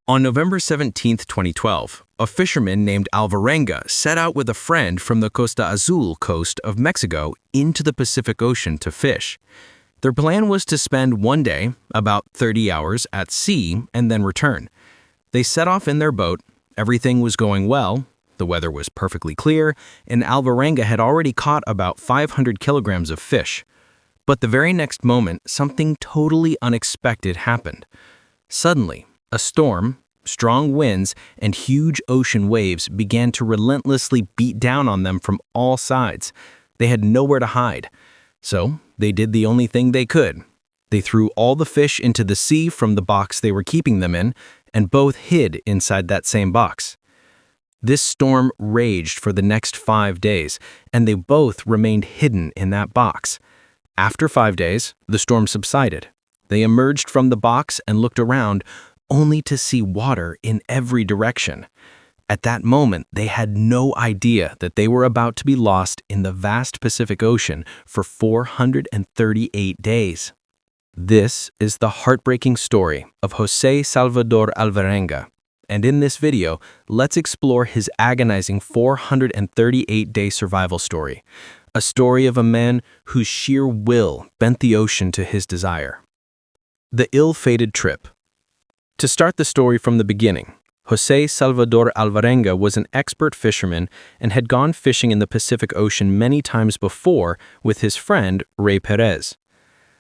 On November 17, 2012, a fisherman named Alvarenga set out with a friend from the Costa Azul coast of Mexico into the Pacific Ocean to fish. Their plan was to spend one day, about 30 hours, at sea and then return. They set off in their boat. Everything was going well. The weather was perfectly clear, and Alvarenga had already caught about 500 kilograms of fish. But the very next moment, something totally unexpected happened. Suddenly, a storm, strong winds, and huge ocean waves began to relentlessly beat down on them from all sides. They had nowhere to hide. So, they did the only thing they could. They threw all the fish into the sea from the box they were keeping them in, and both hid inside that same box. This storm raged for the next 5 days, and they both remained hidden in that box. After 5 days, the storm subsided. They emerged from the box and looked around, only to see water in every direction. At that moment, they had no idea that they were about to be lost in the vast Pacific Ocean for 438 days. This is the heartbreaking story of José Salvador Alvarenga. And in this video, let's explore his agonizing 438-day survival story, a story of a man whose sheer will bent the ocean to his desire. The ill-fated trip. To start the story from the beginning, José Salvador Alvarenga was an expert fisherman and had gone fishing in the Pacific Ocean many times before with his friend Ray Perez.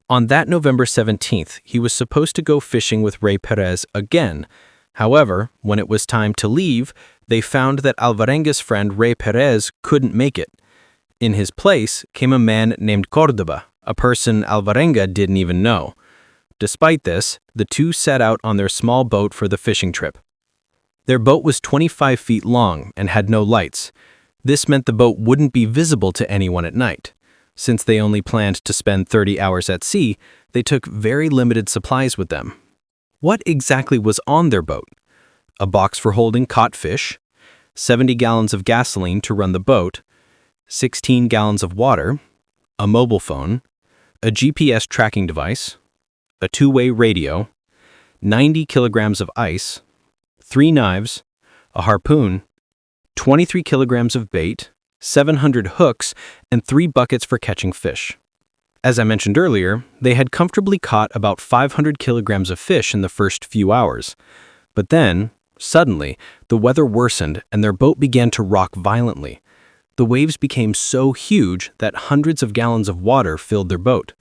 On that November 17th, he was supposed to go fishing with Ray Perez again. However, when it was time to leave, they found that Alvarenga's friend Ray Perez couldn't make it. In his place came a man named Córdova, a person Alvarenga didn't even know. Despite this, the two set out on their small boat for the fishing trip. Their boat was 25 feet long and had no lights. This meant the boat wouldn't be visible to anyone at night. Since they only planned to spend 30 hours at sea, they took very limited supplies with them. What exactly was on their boat? A box for holding caught fish, 70 gallons of gasoline to run the boat, 16 gallons of water, a mobile phone, a GPS tracking device, a two-way radio, 90 kilograms of ice, 3 knives, a harpoon, 23 kilograms of bait, 700 hooks, and 3 buckets for catching fish. As I mentioned earlier, they had comfortably caught about 500 kilograms of fish in the first few hours. But then, suddenly, the weather worsened and their boat began to rock violently. The waves became so huge that hundreds of gallons of water filled their boat.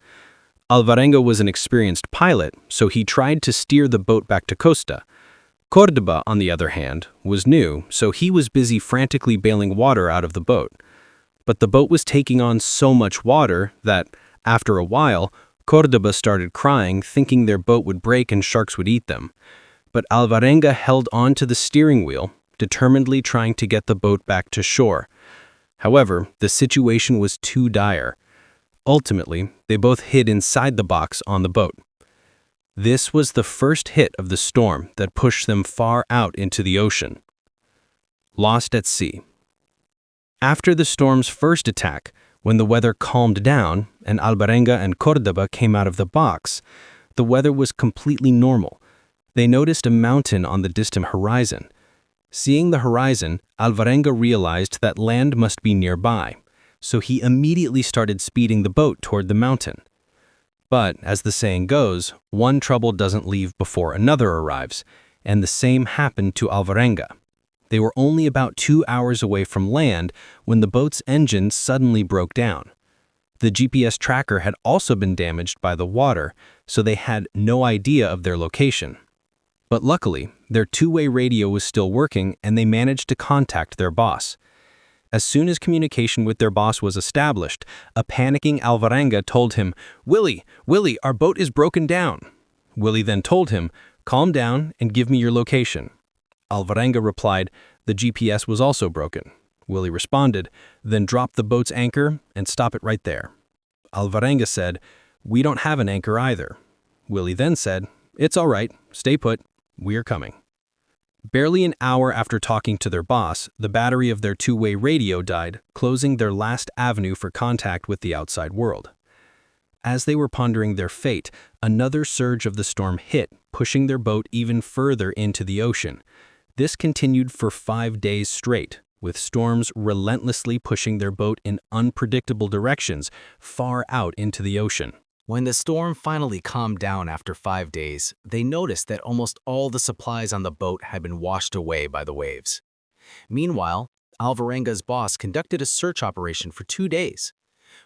Alvarenga was an experienced pilot, so he tried to steer the boat back to Costa. Córdova, on the other hand, was new, so he was busy frantically bailing water out of the boat. But the boat was taking on so much water that, after a while, Córdova started crying, thinking their boat would break and sharks would eat them. But Alvarenga held on to the steering wheel, determinedly trying to get the boat back to shore. However, the situation was too dire. Ultimately, they both hid inside the box on the boat. This was the first hit of the storm that pushed them far out into the ocean. Lost at sea. After the storm's first attack, when the weather calmed down and Alvarenga and Córdova came out of the box, the weather was completely normal. They noticed a mountain on the distant horizon. Seeing the horizon, Alvarenga realized that land must be nearby, so he immediately started speeding the boat toward the mountain. But, as the saying goes, one trouble doesn't leave before another arrives, and the same happened to Alvarenga. They were only about 2 hours away from land when the boat's engine suddenly broke down. The GPS tracker had also been damaged by the water, so they had no idea of their location. But luckily, their two-way radio was still working and they managed to contact their boss. As soon as communication with their boss was established, a panicking Alvarenga told him, Willie, our boat is broken down." Willie then told him, "Calm down and give me your location." Alvarenga replied, "The GPS was also broken." Willie responded, "Then drop the boat's anchor and stop it right there." Alvarenga said, "We don't have an anchor either." Willie then said, "It's all right, stay put, we're coming." Barely an hour after talking to their boss, the battery of their two-way radio died, closing their last avenue for contact with the outside world. As they were pondering their fate, another surge of the storm hit, pushing their boat even further into the ocean. This continued for 5 days straight, with storms relentlessly pushing their boat in unpredictable directions far out into the ocean. When the storm finally calmed down after 5 days, they noticed that almost all the supplies on the boat had been washed away by the waves. Meanwhile, Alvarenga's boss conducted a search operation for 2 days.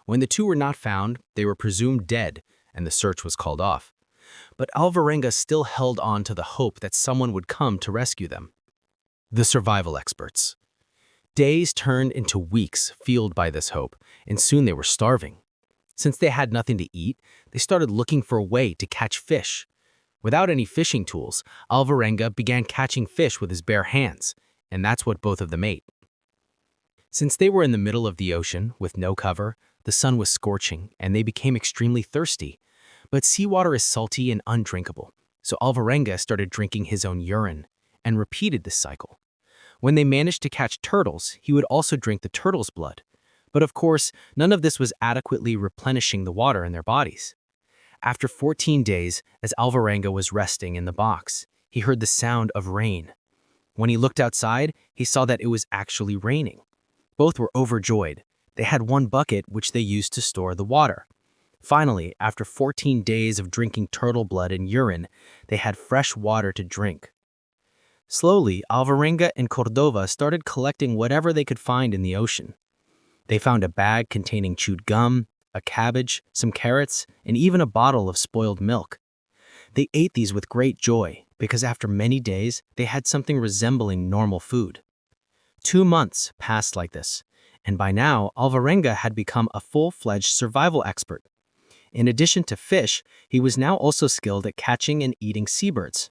When the two were not found, they were presumed dead, and the search was called off. But Alvarenga still held on to the hope that someone would come to rescue them. The survival experts. Days turned into weeks fueled by this hope, and soon they were starving. Since they had nothing to eat, they started looking for a way to catch fish. Without any fishing tools, Alvarenga began catching fish with his bare hands, and that's what both of them ate. Since they were in the middle of the ocean with no cover, the sun was scorching and they became extremely thirsty. But seawater is salty and undrinkable, so Alvarenga started drinking his own urine and repeated this cycle. When they managed to catch turtles, he would also drink the turtle's blood. But of course, none of this was adequately replenishing the water in their bodies. After 14 days, as Alvarenga was resting in the box, he heard the sound of rain. When he looked outside, he saw that it was actually raining. Both were overjoyed. They had one bucket which they used to store the water. Finally, after 14 days of drinking turtle blood and urine, they had fresh water to drink. Slowly, Alvarenga and Córdova started collecting whatever they could find in the ocean. They found a bag containing chewed gum, a cabbage, some carrots, and even a bottle of spoiled milk. They ate these with great joy because after many days, they had something resembling normal food. 2 months passed like this, and by now, Alvarenga had become a full-fledged survival expert. In addition to fish, he was now also skilled at catching and eating seabirds.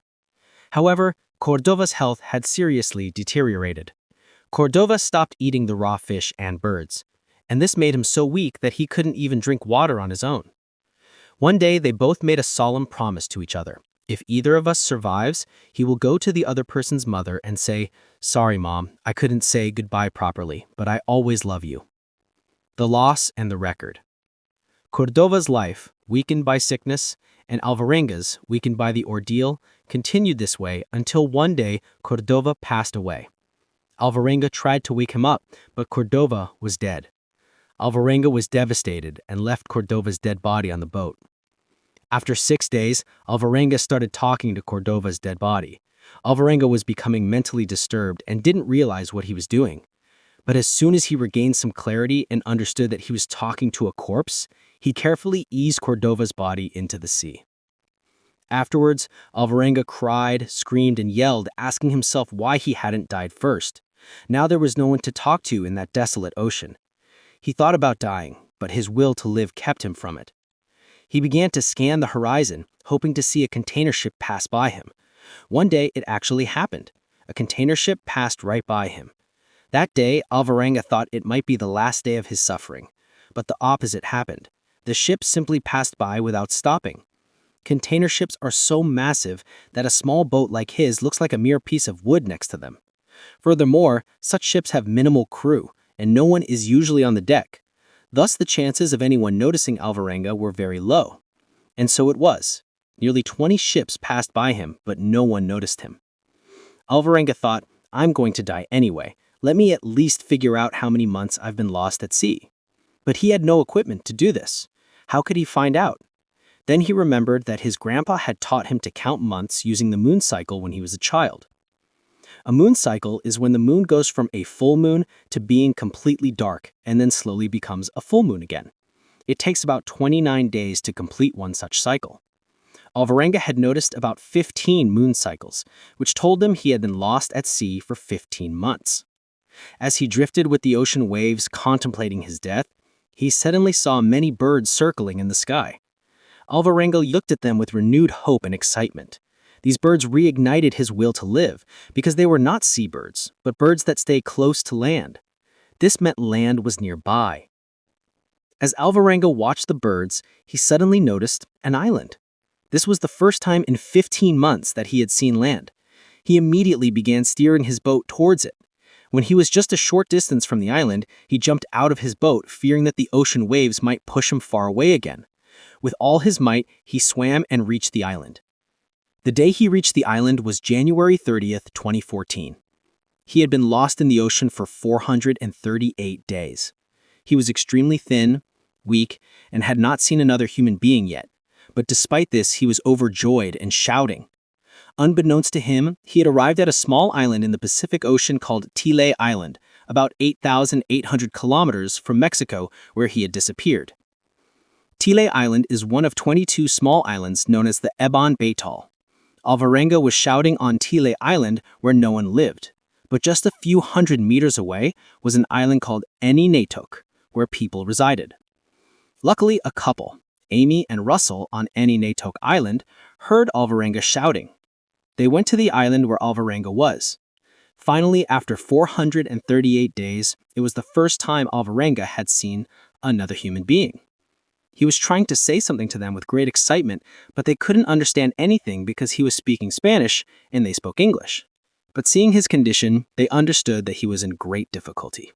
However, Córdova's health had seriously deteriorated. Córdova stopped eating the raw fish and birds, and this made him so weak that he couldn't even drink water on his own. One day, they both made a solemn promise to each other. If either of us survives, he will go to the other person's mother and say, "Sorry, Mom, I couldn't say goodbye properly, but I always love you." The loss and the record. Córdova's life, weakened by sickness, and Alvarenga's, weakened by the ordeal, continued this way until one day Córdova passed away. Alvarenga tried to wake him up, but Córdova was dead. Alvarenga was devastated and left Córdova's dead body on the boat. After 6 days, Alvarenga started talking to Córdova's dead body. Alvarenga was becoming mentally disturbed and didn't realize what he was doing. But as soon as he regained some clarity and understood that he was talking to a corpse, he carefully eased Córdova's body into the sea. Afterwards, Alvarenga cried, screamed, and yelled, asking himself why he hadn't died first. Now there was no one to talk to in that desolate ocean. He thought about dying, but his will to live kept him from it. He began to scan the horizon, hoping to see a container ship pass by him. One day, it actually happened. A container ship passed right by him. That day, Alvarenga thought it might be the last day of his suffering. But the opposite happened. The ship simply passed by without stopping. Container ships are so massive that a small boat like his looks like a mere piece of wood next to them. Furthermore, such ships have minimal crew, and no one is usually on the deck. Thus, the chances of anyone noticing Alvarenga were very low. And so it was. Nearly 20 ships passed by him, but no one noticed him. Alvarenga thought, "I'm going to die anyway. Let me at least figure out how many months I've been lost at sea." But he had no equipment to do this. How could he find out? Then he remembered that his grandpa had taught him to count months using the moon cycle when he was a child. A moon cycle is when the moon goes from a full moon to being completely dark and then slowly becomes a full moon again. It takes about 29 days to complete one such cycle. Alvarenga had noticed about 15 moon cycles, which told him he had been lost at sea for 15 months. As he drifted with the ocean waves contemplating his death, he suddenly saw many birds circling in the sky. Alvarenga looked at them with renewed hope and excitement. These birds reignited his will to live because they were not seabirds, but birds that stay close to land. This meant land was nearby. As Alvarenga watched the birds, he suddenly noticed an island. This was the first time in 15 months that he had seen land. He immediately began steering his boat towards it. When he was just a short distance from the island, he jumped out of his boat, fearing that the ocean waves might push him far away again. With all his might, he swam and reached the island. The day he reached the island was January 30th, 2014. He had been lost in the ocean for 438 days. He was extremely thin, weak, and had not seen another human being yet. But despite this, he was overjoyed and shouting. Unbeknownst to him, he had arrived at a small island in the Pacific Ocean called Tile Island, about 8,800 kilometers from Mexico, where he had disappeared. Tile Island is one of 22 small islands known as the Ebon Atoll. Alvarenga was shouting on Tile Island where no one lived, but just a few hundred meters away was an island called Eni Natok, where people resided. Luckily, a couple, Amy and Russell on Eni Natok Island, heard Alvarenga shouting. They went to the island where Alvarenga was. Finally, after 438 days, it was the first time Alvarenga had seen another human being. He was trying to say something to them with great excitement, but they couldn't understand anything because he was speaking Spanish and they spoke English. But seeing his condition, they understood that he was in great difficulty.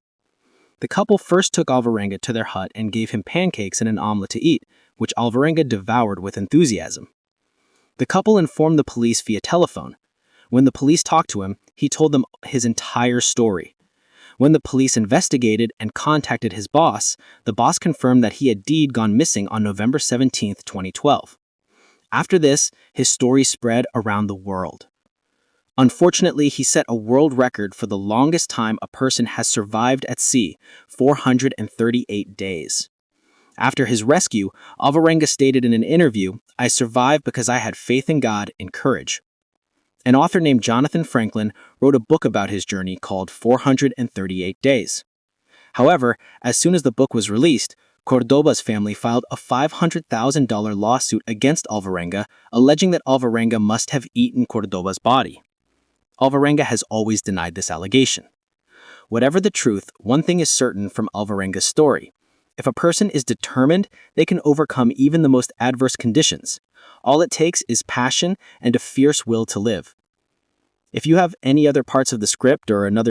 The couple first took Alvarenga to their hut and gave him pancakes and an omelet to eat, which Alvarenga devoured with enthusiasm. The couple informed the police via telephone. When the police talked to him, he told them his entire story. When the police investigated and contacted his boss, the boss confirmed that he had indeed gone missing on November 17, 2012. After this, his story spread around the world. Unfortunately, he set a world record for the longest time a person has survived at sea, 438 days. After his rescue, Alvarenga stated in an interview, "I survived because I had faith in God and courage." An author named Jonathan Franklin wrote a book about his journey called 438 Days. However, as soon as the book was released, Córdova's family filed a $500,000 lawsuit against Alvarenga, alleging that Alvarenga must have eaten Córdova's body. Alvarenga has always denied this allegation. Whatever the truth, one thing is certain from Alvarenga's story. If a person is determined, they can overcome even the most adverse conditions. All it takes is passion and a fierce will to live. If you have any other parts of the script or another